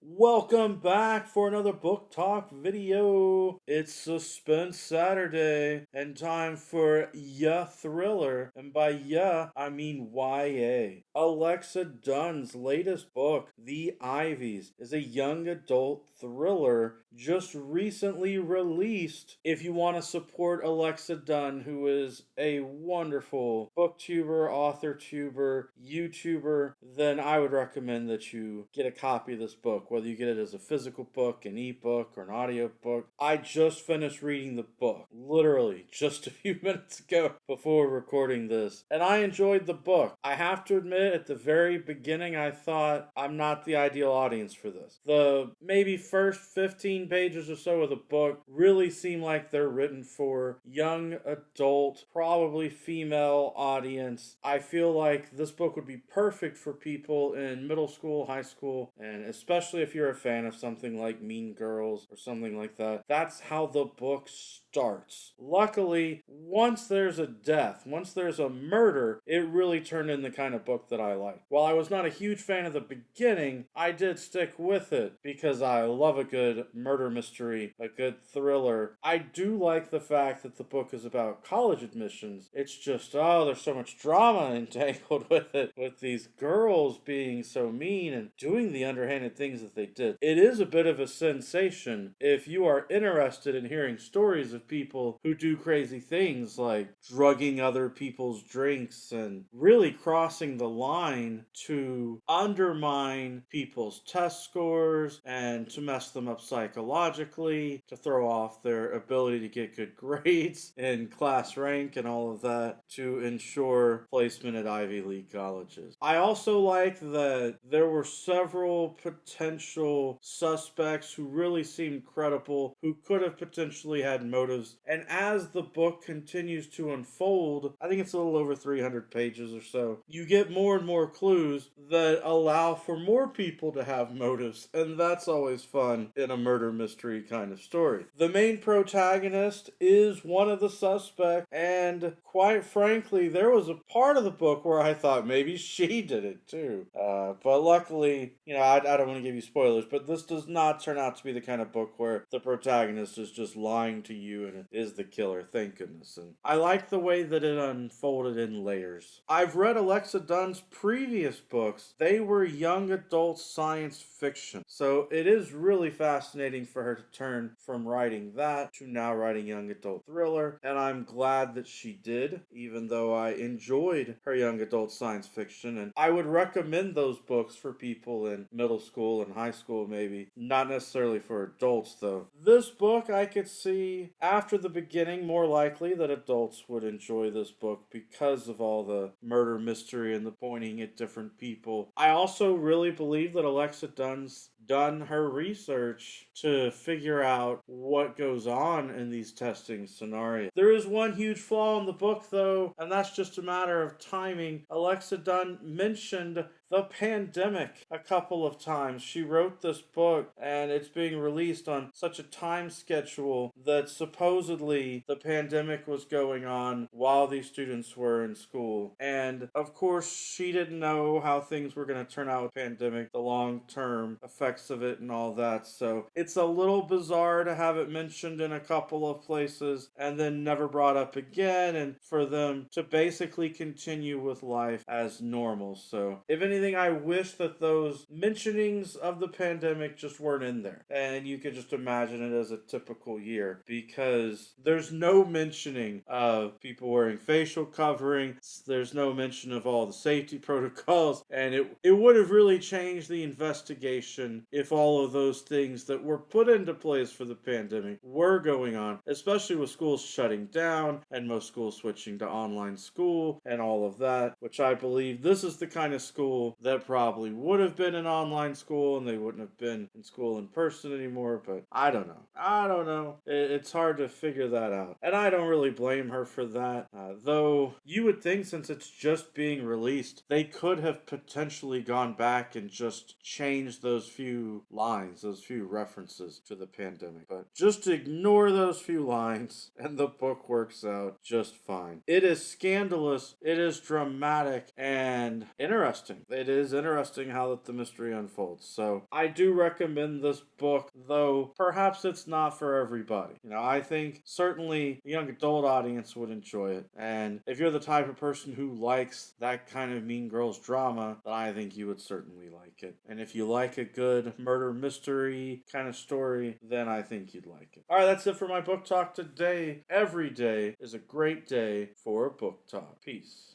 Welcome back for another book talk video. It's Suspense Saturday and time for Ya Thriller. And by Ya, I mean YA. Alexa Donne's latest book, The Ivies, is a young adult thriller just recently released. If you want to support Alexa Donne, who is a wonderful booktuber, author tuber, YouTuber, then I would recommend that you get a copy of this book, whether you get it as a physical book, an ebook, or an audio book. I just finished reading the book, literally just a few minutes ago before recording this, and I enjoyed the book. I have to admit, at the very beginning, I thought I'm not the ideal audience for this. The maybe first 15 pages or so of the book really seem like they're written for young adult, probably female audience. I feel like this book would be perfect for people in middle school, high school, and especially if you're a fan of something like Mean Girls or something like that. That's how the book starts. Luckily, once there's a death, once there's a murder, it really turned in the kind of book that I like. While I was not a huge fan of the beginning, I did stick with it because I love a good murder mystery, a good thriller. I do like the fact that the book is about college admissions. It's just, there's so much drama entangled with it, with these girls being so mean and doing the underhanded things that they did. It is a bit of a sensation if you are interested in hearing stories of people who do crazy things like drugging other people's drinks and really crossing the line to undermine people's test scores and to mess them up psychologically, to throw off their ability to get good grades and class rank and all of that, to ensure placement at Ivy League colleges. I also like that there were several potential suspects who really seemed credible, who could have potentially had motives. And as the book continues to unfold, I think it's a little over 300 pages or so, you get more and more clues that allow for more people to have motives. And that's always fun in a murder mystery kind of story. The main protagonist is one of the suspects, and quite frankly, there was a part of the book where I thought maybe she did it too. But luckily, I don't want to give you spoilers, but this does not turn out to be the kind of book where the protagonist is just lying to you and is the killer, thank goodness. And I like the way that it unfolded in layers. I've read Alexa Donne's previous books. They were young adult science fiction. So it is really fascinating for her to turn from writing that to now writing young adult thriller. And I'm glad that she did, even though I enjoyed her young adult science fiction. And I would recommend those books for people in middle school and high school, maybe. Not necessarily for adults, though. This book, I could see after the beginning, more likely that adults would enjoy this book because of all the murder mystery and the pointing at different people. I also really believe that Alexa Donne's done her research to figure out what goes on in these testing scenarios. There is one huge flaw in the book, though, and that's just a matter of timing. Alexa Donne mentioned the pandemic a couple of times. She wrote this book and it's being released on such a time schedule that supposedly the pandemic was going on while these students were in school. And of course, she didn't know how things were going to turn out with the pandemic, the long-term effects of it and all that. So it's a little bizarre to have it mentioned in a couple of places and then never brought up again, and for them to basically continue with life as normal. So if anything, I wish that those mentionings of the pandemic just weren't in there and you could just imagine it as a typical year, because there's no mentioning of people wearing facial coverings, there's no mention of all the safety protocols, and it would have really changed the investigation if all of those things that were put into place for the pandemic were going on, especially with schools shutting down and most schools switching to online school and all of that, which I believe this is the kind of school that probably would have been an online school and they wouldn't have been in school in person anymore. But I don't know. It's hard to figure that out, and I don't really blame her for that, though you would think, since it's just being released, they could have potentially gone back and just changed those few lines, those few references to the pandemic. But just ignore those few lines and the book works out just fine. It is scandalous, it is dramatic, and interesting. it is interesting how the mystery unfolds. So I do recommend this book, though perhaps it's not for everybody. I think certainly a young adult audience would enjoy it. And if you're the type of person who likes that kind of Mean Girls drama, then I think you would certainly like it. And if you like a good murder mystery kind of story, then I think you'd like it. Alright, that's it for my book talk today. Every day is a great day for a book talk. Peace.